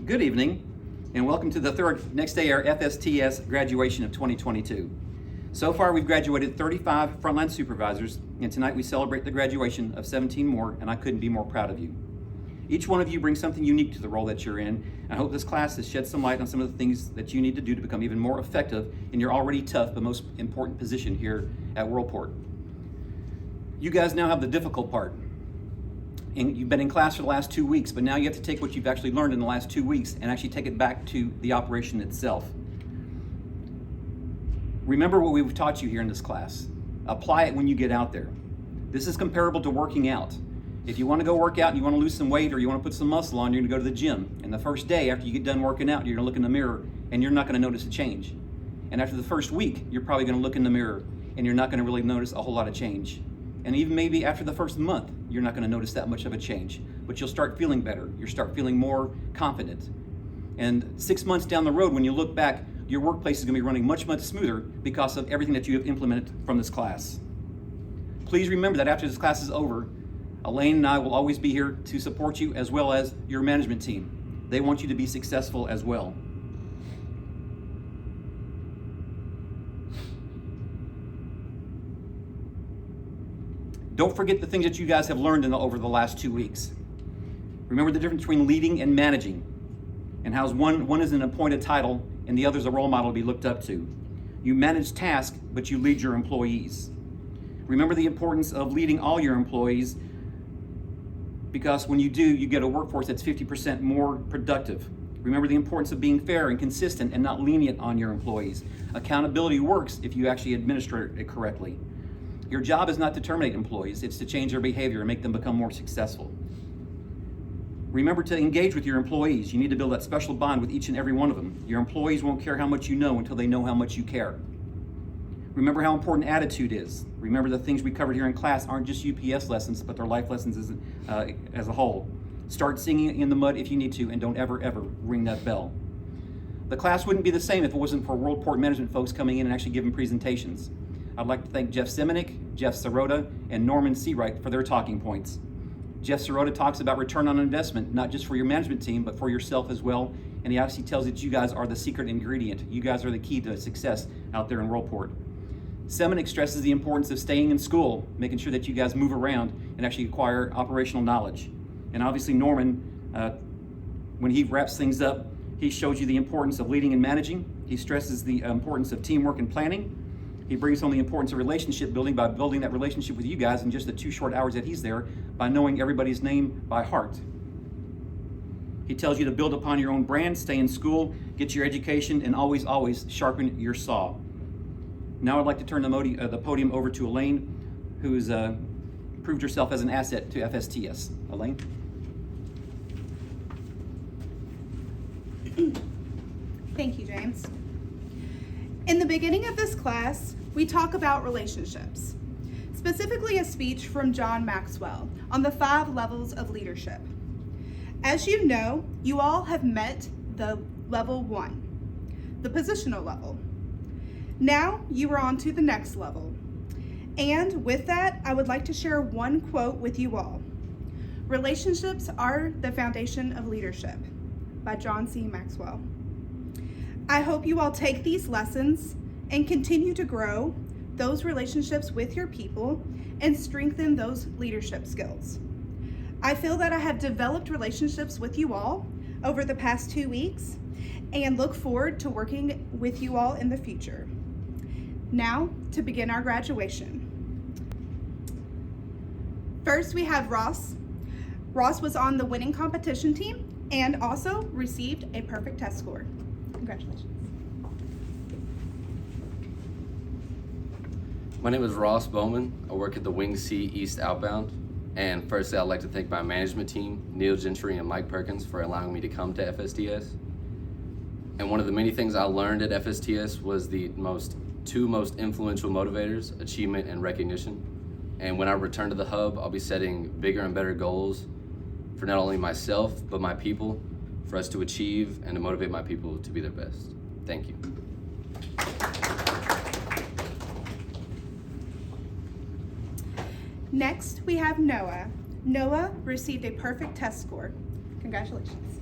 Good evening, and welcome to the third next day our FSTS graduation of 2022. So far, we've graduated 35 frontline supervisors, and tonight we celebrate the graduation of 17 more, and I couldn't be more proud of you. Each one of you brings something unique to the role that you're in. I hope this class has shed some light on some of the things that you need to do to become even more effective in your already tough but most important position here at Worldport. You guys now have the difficult part. And you've been in class for the last 2 weeks, but now you have to take what you've actually learned in the last 2 weeks and actually take it back to the operation itself. Remember what we've taught you here in this class. Apply it when you get out there. This is comparable to working out. If you want to go work out and you want to lose some weight or you want to put some muscle on, you're going to go to the gym. And the first day after you get done working out, you're going to look in the mirror and you're not going to notice a change. And after the first week, you're probably going to look in the mirror and you're not going to really notice a whole lot of change. And even maybe after the first month, you're not going to notice that much of a change, but you'll start feeling better. You'll start feeling more confident. And 6 months down the road, when you look back, your workplace is going to be running much, much smoother because of everything that you have implemented from this class. Please remember that after this class is over, Elaine and I will always be here to support you as well as your management team. They want you to be successful as well. Don't forget the things that you guys have learned over the last 2 weeks. Remember the difference between leading and managing, and how one is an appointed title and the other is a role model to be looked up to. You manage tasks, but you lead your employees. Remember the importance of leading all your employees, because when you do, you get a workforce that's 50% more productive. Remember the importance of being fair and consistent and not lenient on your employees. Accountability works if you actually administer it correctly. Your job is not to terminate employees, it's to change their behavior and make them become more successful. Remember to engage with your employees. You need to build that special bond with each and every one of them. Your employees won't care how much you know until they know how much you care. Remember how important attitude is. Remember the things we covered here in class aren't just UPS lessons, but they're life lessons as a whole. Start singing in the mud if you need to, and don't ever, ever ring that bell. The class wouldn't be the same if it wasn't for Worldport management folks coming in and actually giving presentations. I'd like to thank Jeff Semenik, Jeff Sirota, and Norman Seawright for their talking points. Jeff Sirota talks about return on investment, not just for your management team, but for yourself as well. And he actually tells that you guys are the secret ingredient. You guys are the key to success out there in Worldport. Semenik stresses the importance of staying in school, making sure that you guys move around and actually acquire operational knowledge. And obviously Norman, when he wraps things up, he shows you the importance of leading and managing. He stresses the importance of teamwork and planning. He brings home the importance of relationship building by building that relationship with you guys in just the 2 short hours that he's there by knowing everybody's name by heart. He tells you to build upon your own brand, stay in school, get your education, and always, always sharpen your saw. Now I'd like to turn the podium over to Elaine, who's proved herself as an asset to FSTS. Elaine? Thank you, James. In the beginning of this class, we talk about relationships, specifically a speech from John Maxwell on the 5 levels of leadership. As you know, you all have met the level 1, the positional level. Now you are on to the next level. And with that, I would like to share one quote with you all. Relationships are the foundation of leadership, by John C. Maxwell. I hope you all take these lessons and continue to grow those relationships with your people and strengthen those leadership skills. I feel that I have developed relationships with you all over the past 2 weeks and look forward to working with you all in the future. Now, to begin our graduation. First, we have Ross. Ross was on the winning competition team and also received a perfect test score. Congratulations. My name is Ross Bowman. I work at the Wing C East Outbound. And firstly, I'd like to thank my management team, Neil Gentry and Mike Perkins, for allowing me to come to FSTS. And one of the many things I learned at FSTS was the two most influential motivators, achievement and recognition. And when I return to the hub, I'll be setting bigger and better goals for not only myself, but my people, for us to achieve and to motivate my people to be their best. Thank you. Next, we have Noah. Noah received a perfect test score. Congratulations.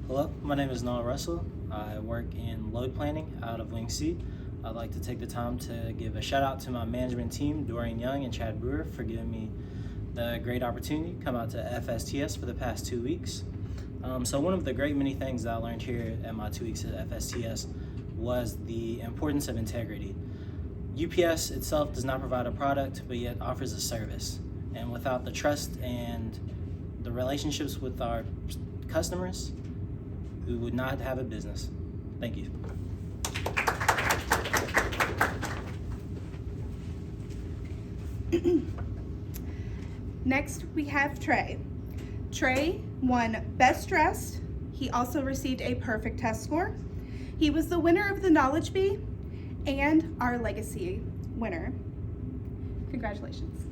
Hello, my name is Noah Russell. I work in load planning out of Wing C. I'd like to take the time to give a shout out to my management team, Dorian Young and Chad Brewer, for giving me the great opportunity to come out to FSTS for the past 2 weeks. So one of the great many things that I learned here at my 2 weeks at FSTS was the importance of integrity. UPS itself does not provide a product, but yet offers a service. And without the trust and the relationships with our customers, we would not have a business. Thank you. Next, we have Trey. Trey won Best Dressed. He also received a perfect test score. He was the winner of the Knowledge Bee and our Legacy winner. Congratulations.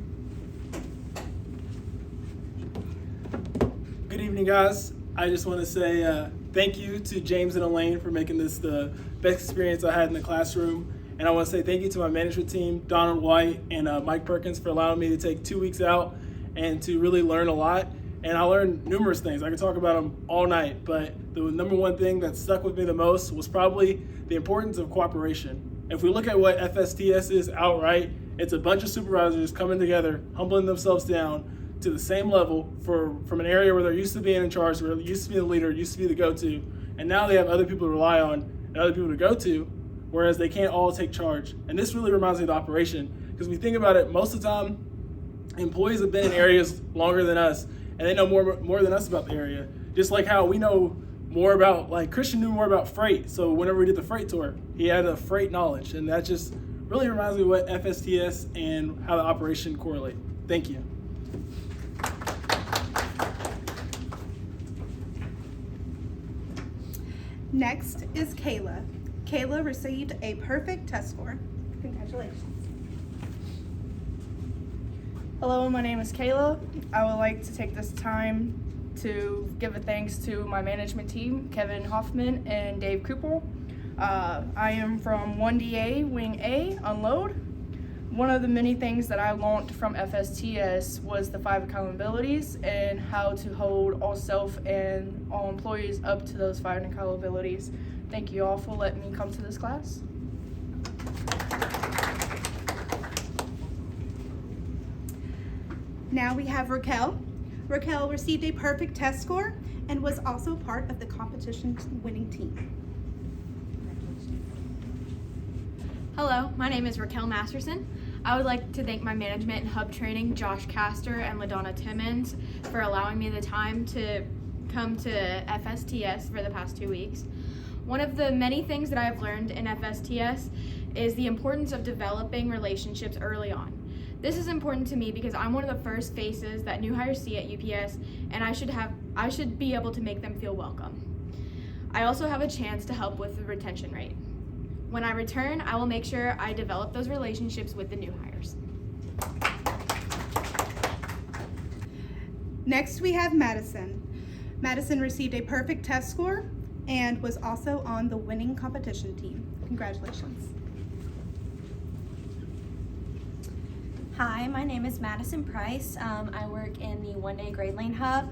Good evening, guys. I just want to say thank you to James and Elaine for making this the best experience I had in the classroom. And I want to say thank you to my management team, Donald White and Mike Perkins, for allowing me to take 2 weeks out and to really learn a lot. And I learned numerous things. I could talk about them all night, but the number one thing that stuck with me the most was probably the importance of cooperation. If we look at what FSTS is outright, it's a bunch of supervisors coming together, humbling themselves down to the same level from an area where they're used to being in charge, where they used to be the leader, used to be the go-to, and now they have other people to rely on and other people to go to, whereas they can't all take charge. And this really reminds me of the operation, because we think about it, most of the time, employees have been in areas longer than us, and they know more than us about the area. Just like how we know more about, like Christian knew more about freight, so whenever we did the freight tour, he had a freight knowledge, and that just really reminds me of what FSTS and how the operation correlate. Thank you. Next is Kaela. Kaela received a perfect test score. Congratulations. Hello, my name is Kaela. I would like to take this time to give a thanks to my management team, Kevin Hoffman and Dave Cooper. I am from 1DA, Wing A, Unload. One of the many things that I learned from FSTS was the 5 accountabilities and how to hold all self and all employees up to those 5 accountabilities. Thank you all for letting me come to this class. Now we have Raquel. Raquel received a perfect test score and was also part of the competition winning team. Hello, my name is Raquel Masterson. I would like to thank my management and hub training, Josh Castor and LaDonna Timmons, for allowing me the time to come to FSTS for the past 2 weeks. One of the many things that I have learned in FSTS is the importance of developing relationships early on. This is important to me because I'm one of the first faces that new hires see at UPS, and I should be able to make them feel welcome. I also have a chance to help with the retention rate. When I return, I will make sure I develop those relationships with the new hires. Next we have Madison. Madison received a perfect test score and was also on the winning competition team. Congratulations. Hi, my name is Madison Price. I work in the one-day grade lane hub.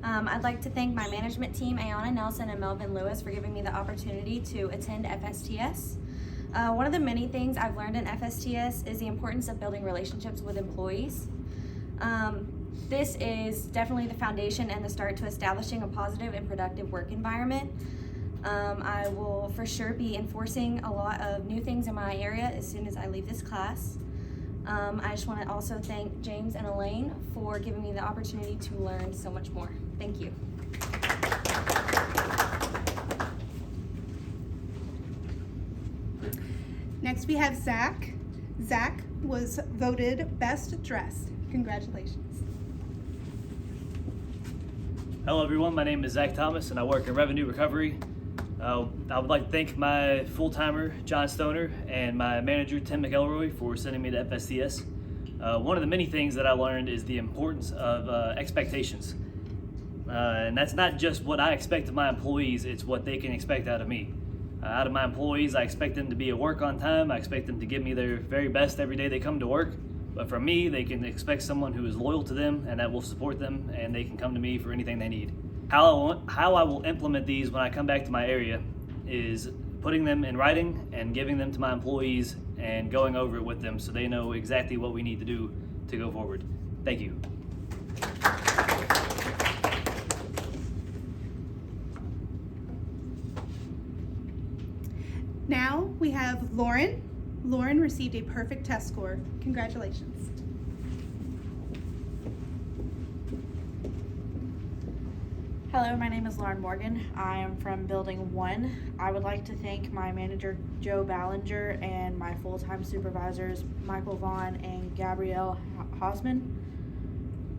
I'd like to thank my management team, Ayana Nelson and Melvin Lewis, for giving me the opportunity to attend FSTS. One of the many things I've learned in FSTS is the importance of building relationships with employees. This is definitely the foundation and the start to establishing a positive and productive work environment. I will for sure be enforcing a lot of new things in my area as soon as I leave this class. I just want to also thank James and Elaine for giving me the opportunity to learn so much more. Thank you. Next we have Zach. Zach was voted best dressed. Congratulations. Hello everyone, my name is Zach Thomas and I work in revenue recovery. I would like to thank my full-timer, John Stoner, and my manager, Tim McElroy, for sending me to FSTS. One of the many things that I learned is the importance of expectations. And that's not just what I expect of my employees, it's what they can expect out of me. Out of my employees, I expect them to be at work on time, I expect them to give me their very best every day they come to work. But from me, they can expect someone who is loyal to them and that will support them, and they can come to me for anything they need. How I will implement these when I come back to my area is putting them in writing and giving them to my employees and going over it with them so they know exactly what we need to do to go forward. Thank you. Now we have Lauren. Lauren received a perfect test score. Congratulations. Hello, my name is Lauren Morgan. I am from Building 1. I would like to thank my manager, Joe Ballinger, and my full-time supervisors, Michael Vaughn and Gabrielle Hausman.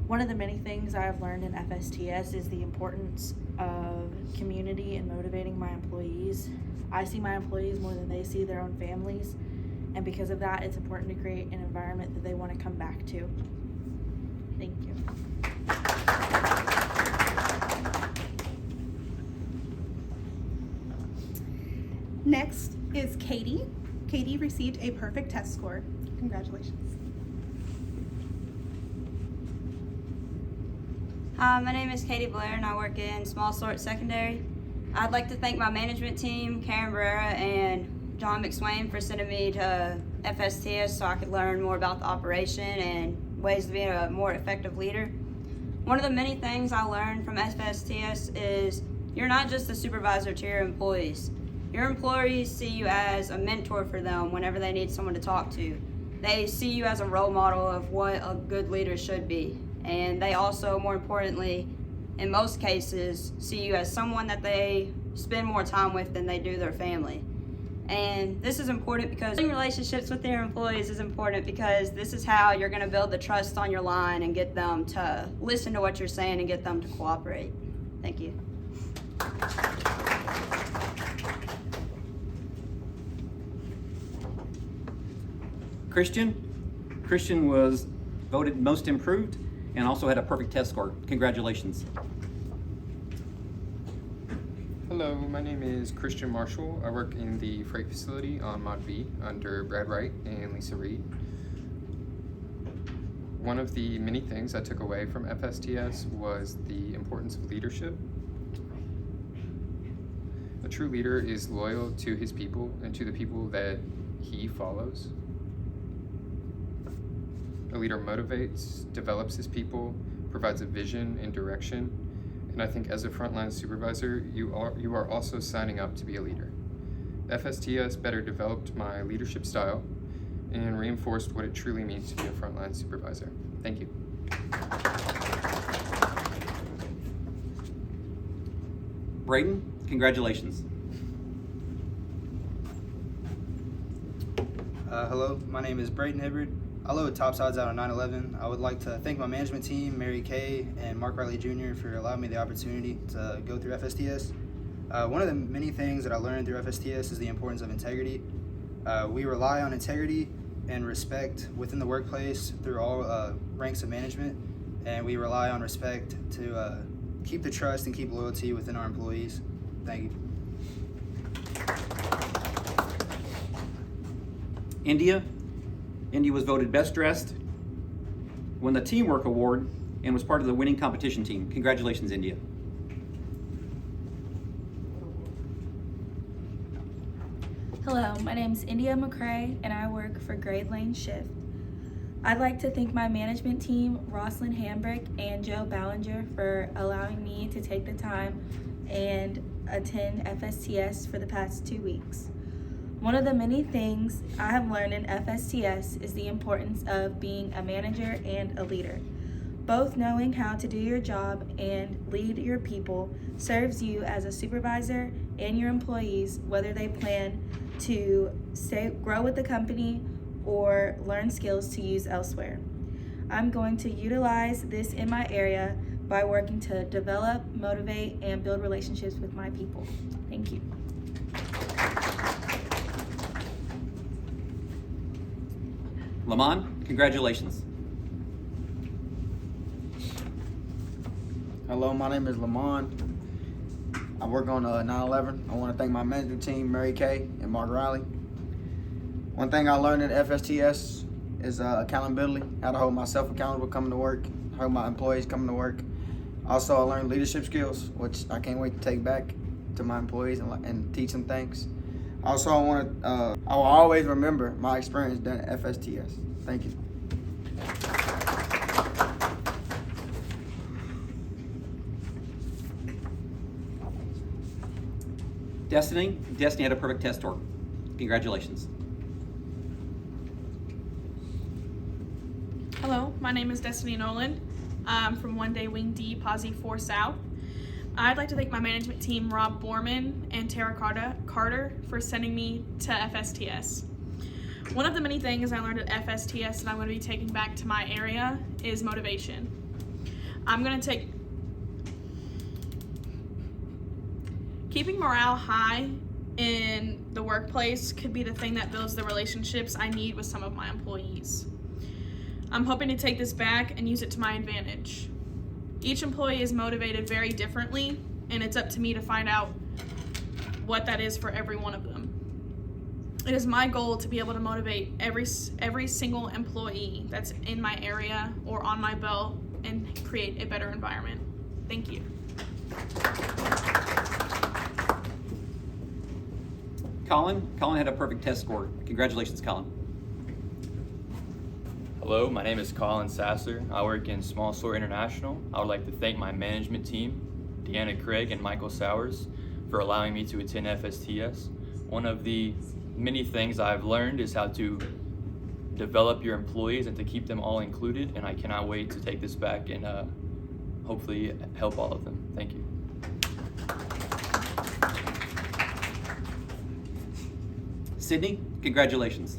One of the many things I have learned in FSTS is the importance of community and motivating my employees. I see my employees more than they see their own families, and because of that, it's important to create an environment that they want to come back to. Thank you. Next is Katie. Katie received a perfect test score. Congratulations. Hi, my name is Katie Blair and I work in Small Sort Secondary. I'd like to thank my management team, Karen Barrera and John McSwain, for sending me to FSTS so I could learn more about the operation and ways to be a more effective leader. One of the many things I learned from FSTS is you're not just a supervisor to your employees. Your employees see you as a mentor for them whenever they need someone to talk to. They see you as a role model of what a good leader should be. And they also, more importantly, in most cases, see you as someone that they spend more time with than they do their family. And this is important because building relationships with your employees is important because this is how you're going to build the trust on your line and get them to listen to what you're saying and get them to cooperate. Thank you. Christian was voted most improved and also had a perfect test score. Congratulations. Hello, my name is Christian Marshall. I work in the freight facility on Mod B under Brad Wright and Lisa Reed. One of the many things I took away from FSTS was the importance of leadership. A true leader is loyal to his people and to the people that he follows. A leader motivates, develops his people, provides a vision and direction, and I think as a frontline supervisor, you are also signing up to be a leader. FSTS better developed my leadership style and reinforced what it truly means to be a frontline supervisor. Thank you. Braden, congratulations. Hello, my name is Braden Hibbard. I load topsides out on 9/11. I would like to thank my management team, Mary Kay and Mark Riley Jr. for allowing me the opportunity to go through FSTS. One of the many things that I learned through FSTS is the importance of integrity. We rely on integrity and respect within the workplace through all ranks of management, and we rely on respect to keep the trust and keep loyalty within our employees. Thank you. India was voted best dressed, won the teamwork award, and was part of the winning competition team. Congratulations, India. Hello, my name is India McCray and I work for Grade Lane Shift. I'd like to thank my management team, Rosalind Hambrick and Joe Ballinger, for allowing me to take the time and attend FSTS for the past 2 weeks. One of the many things I have learned in FSTS is the importance of being a manager and a leader. Both knowing how to do your job and lead your people serves you as a supervisor and your employees, whether they plan to grow with the company or learn skills to use elsewhere. I'm going to utilize this in my area by working to develop, motivate, and build relationships with my people. Thank you. Lamond, congratulations. Hello, my name is Lamond. I work on 9/11. I want to thank my management team, Mary Kay and Mark Riley. One thing I learned at FSTS is accountability, how to hold myself accountable coming to work, hold my employees coming to work. Also, I learned leadership skills, which I can't wait to take back to my employees and teach them things. Also, I will always remember my experience done at FSTS. Thank you. Destiny had a perfect test score. Congratulations. Hello, my name is Destani Nowland. I'm from One Day Wing D, Posse 4 South. I'd like to thank my management team, Rob Bowman and Tara Carter, for sending me to FSTS. One of the many things I learned at FSTS that I'm going to be taking back to my area is motivation. Keeping morale high in the workplace could be the thing that builds the relationships I need with some of my employees. I'm hoping to take this back and use it to my advantage. Each employee is motivated very differently, and it's up to me to find out what that is for every one of them. It is my goal to be able to motivate every single employee that's in my area or on my belt and create a better environment. Thank you. Colin had a perfect test score. Congratulations, Colin. Hello, my name is Colin Sasser. I work in Small Store International. I would like to thank my management team, Deanna Craig and Michael Sowers, for allowing me to attend FSTS. One of the many things I've learned is how to develop your employees and to keep them all included, and I cannot wait to take this back and hopefully help all of them. Thank you. Sydney, congratulations.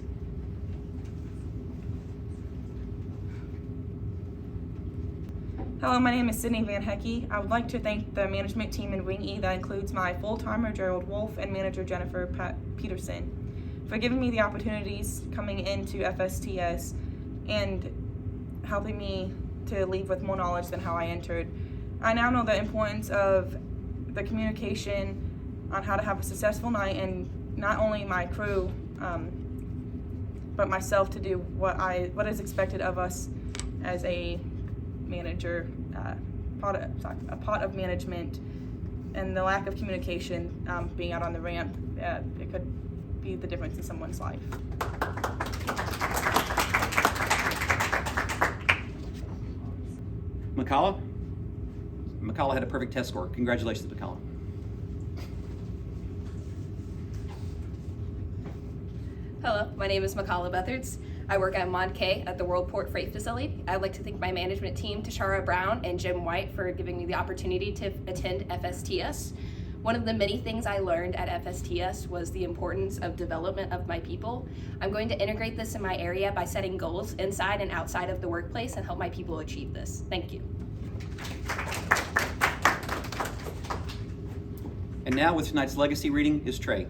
Hello, my name is Sydney Vanhecke. I would like to thank the management team in Wing E that includes my full-timer Gerald Wolf and manager Jennifer Peterson for giving me the opportunities coming into FSTS and helping me to leave with more knowledge than how I entered. I now know the importance of the communication on how to have a successful night, and not only my crew, but myself to do what is expected of us as a manager, a part of management, and the lack of communication being out on the ramp, it could be the difference in someone's life. Mikala had a perfect test score. Congratulations, Mikala. Hello, my name is Mikala Bethards. I work at McCray at the Worldport Freight Facility. I'd like to thank my management team, Tashara Brown and Jim White, for giving me the opportunity to attend FSTS. One of the many things I learned at FSTS was the importance of development of my people. I'm going to integrate this in my area by setting goals inside and outside of the workplace and help my people achieve this. Thank you. And now with tonight's legacy reading is Trey.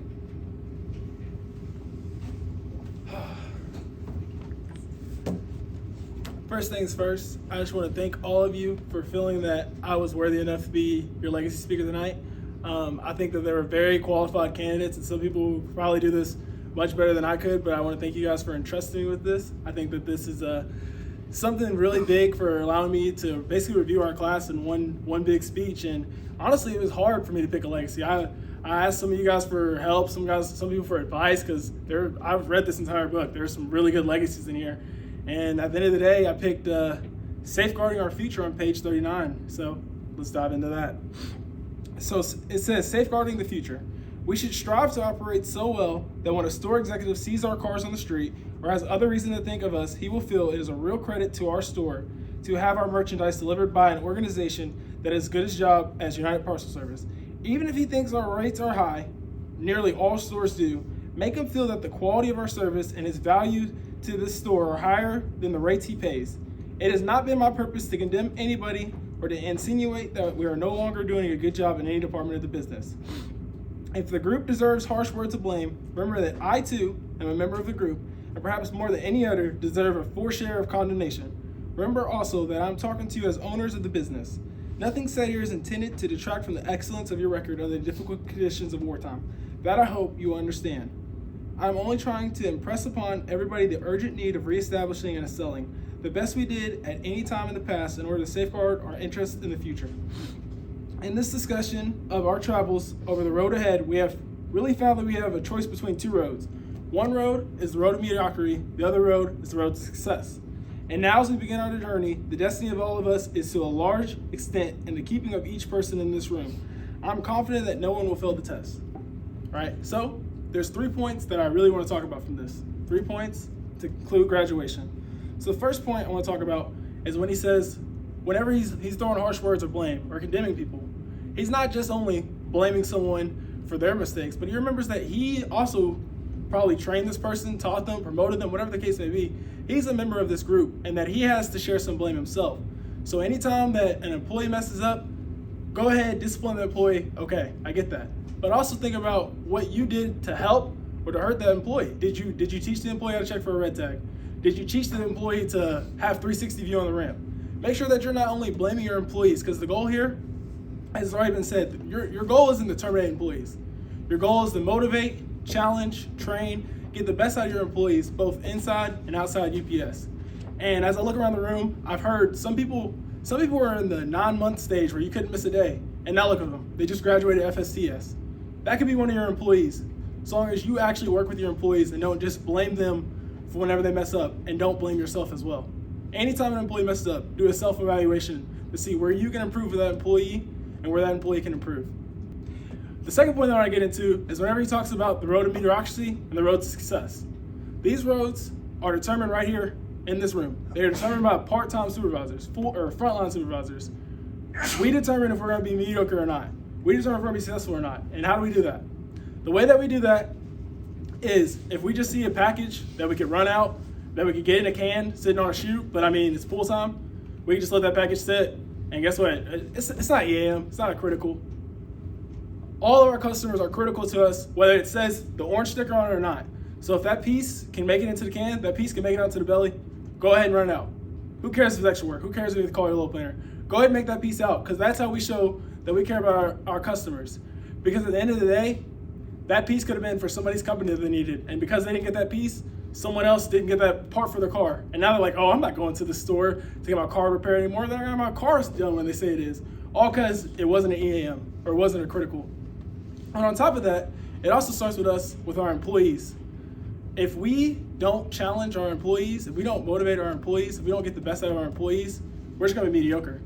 First things first, I just want to thank all of you for feeling that I was worthy enough to be your legacy speaker tonight. I think that there were very qualified candidates, and some people will probably do this much better than I could, but I want to thank you guys for entrusting me with this. I think that this is something really big for allowing me to basically review our class in one big speech, and honestly, it was hard for me to pick a legacy. I asked some of you guys for help, some people for advice, because I've read this entire book. There's some really good legacies in here. And at the end of the day, I picked Safeguarding Our Future on page 39. So let's dive into that. So it says, Safeguarding the Future. We should strive to operate so well that when a store executive sees our cars on the street or has other reason to think of us, he will feel it is a real credit to our store to have our merchandise delivered by an organization that is as good a job as United Parcel Service. Even if he thinks our rates are high, nearly all stores do, make him feel that the quality of our service and his value to this store are higher than the rates he pays. It has not been my purpose to condemn anybody or to insinuate that we are no longer doing a good job in any department of the business. If the group deserves harsh words of blame, remember that I too am a member of the group, and perhaps more than any other deserve a full share of condemnation. Remember also that I'm talking to you as owners of the business. Nothing said here is intended to detract from the excellence of your record under the difficult conditions of wartime. That I hope you understand. I'm only trying to impress upon everybody the urgent need of reestablishing and selling the best we did at any time in the past in order to safeguard our interests in the future. In this discussion of our travels over the road ahead, we have really found that we have a choice between two roads. One road is the road of mediocrity, the other road is the road to success. And now as we begin our journey, the destiny of all of us is to a large extent in the keeping of each person in this room. I'm confident that no one will fail the test. All right, so there's 3 points that I really want to talk about from this. 3 points to conclude graduation. So the first point I want to talk about is when he says, whenever he's throwing harsh words or blame or condemning people, he's not just only blaming someone for their mistakes, but he remembers that he also probably trained this person, taught them, promoted them, whatever the case may be. He's a member of this group and that he has to share some blame himself. So anytime that an employee messes up, go ahead, discipline the employee. Okay, I get that. But also think about what you did to help or to hurt that employee. Did you teach the employee how to check for a red tag? Did you teach the employee to have 360 view on the ramp? Make sure that you're not only blaming your employees, because the goal here, as already been said, your goal isn't to terminate employees. Your goal is to motivate, challenge, train, get the best out of your employees, both inside and outside UPS. And as I look around the room, I've heard some people are in the 9-month stage where you couldn't miss a day, and now look at them. They just graduated FSTS. That could be one of your employees, as long as you actually work with your employees and don't just blame them for whenever they mess up, and don't blame yourself as well. Anytime an employee messes up, do a self-evaluation to see where you can improve for that employee and where that employee can improve. The second point that I want to get into is whenever he talks about the road to mediocrity and the road to success. These roads are determined right here in this room. They are determined by part-time supervisors, or frontline supervisors. We determine if we're going to be mediocre or not. We determine if we're going to be successful or not. And how do we do that? The way that we do that is if we just see a package that we could run out, that we could get in a can sitting on a chute, but I mean, it's pool time, we can just let that package sit. And guess what? It's not EAM, it's not a critical. All of our customers are critical to us, whether it says the orange sticker on it or not. So if that piece can make it into the can, that piece can make it out to the belly, go ahead and run it out. Who cares if it's extra work? Who cares if you have to call your load planner? Go ahead and make that piece out, because that's how we show that we care about our customers. Because at the end of the day, that piece could have been for somebody's company that they needed. And because they didn't get that piece, someone else didn't get that part for their car. And now they're like, oh, I'm not going to the store to get my car repaired anymore. They're not my car's done when they say it is. All because it wasn't an EAM or it wasn't a critical. And on top of that, it also starts with us, with our employees. If we don't challenge our employees, if we don't motivate our employees, if we don't get the best out of our employees, we're just gonna be mediocre.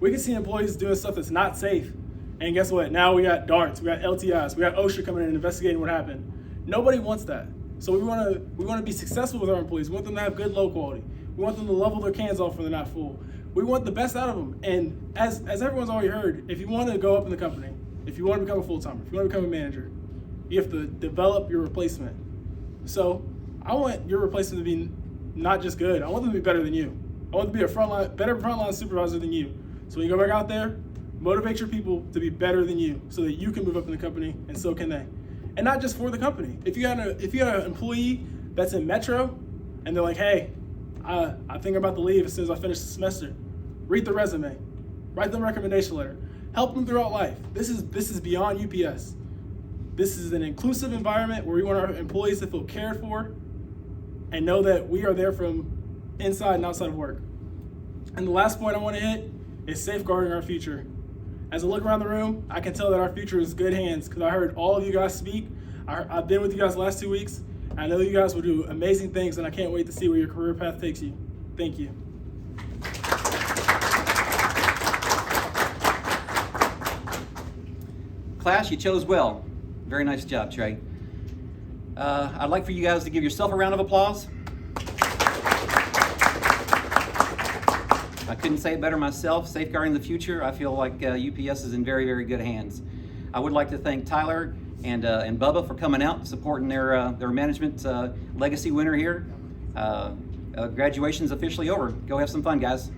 We can see employees doing stuff that's not safe. And guess what? Now we got darts, we got LTIs, we got OSHA coming in and investigating what happened. Nobody wants that. So we wanna be successful with our employees. We want them to have good low quality. We want them to level their cans off when they're not full. We want the best out of them. And as everyone's already heard, if you want to go up in the company, if you want to become a full-timer, if you want to become a manager, you have to develop your replacement. So I want your replacement to be not just good, I want them to be better than you. I want them to be a better frontline supervisor than you. So when you go back out there, motivate your people to be better than you so that you can move up in the company and so can they. And not just for the company. If you got an employee that's in Metro and they're like, hey, I think I'm about to leave as soon as I finish the semester, read the resume, write them a recommendation letter, help them throughout life. This is beyond UPS. This is an inclusive environment where we want our employees to feel cared for and know that we are there from inside and outside of work. And the last point I want to hit is safeguarding our future. As I look around the room, I can tell that our future is in good hands because I heard all of you guys speak. I've been with you guys the last 2 weeks. I know you guys will do amazing things, and I can't wait to see where your career path takes you. Thank you. Class, you chose well. Very nice job, Trey. I'd like for you guys to give yourself a round of applause. I couldn't say it better myself. Safeguarding the future, I feel like UPS is in very, very good hands. I would like to thank Tyler and Bubba for coming out, supporting their management legacy winner here. Graduation's officially over. Go have some fun, guys.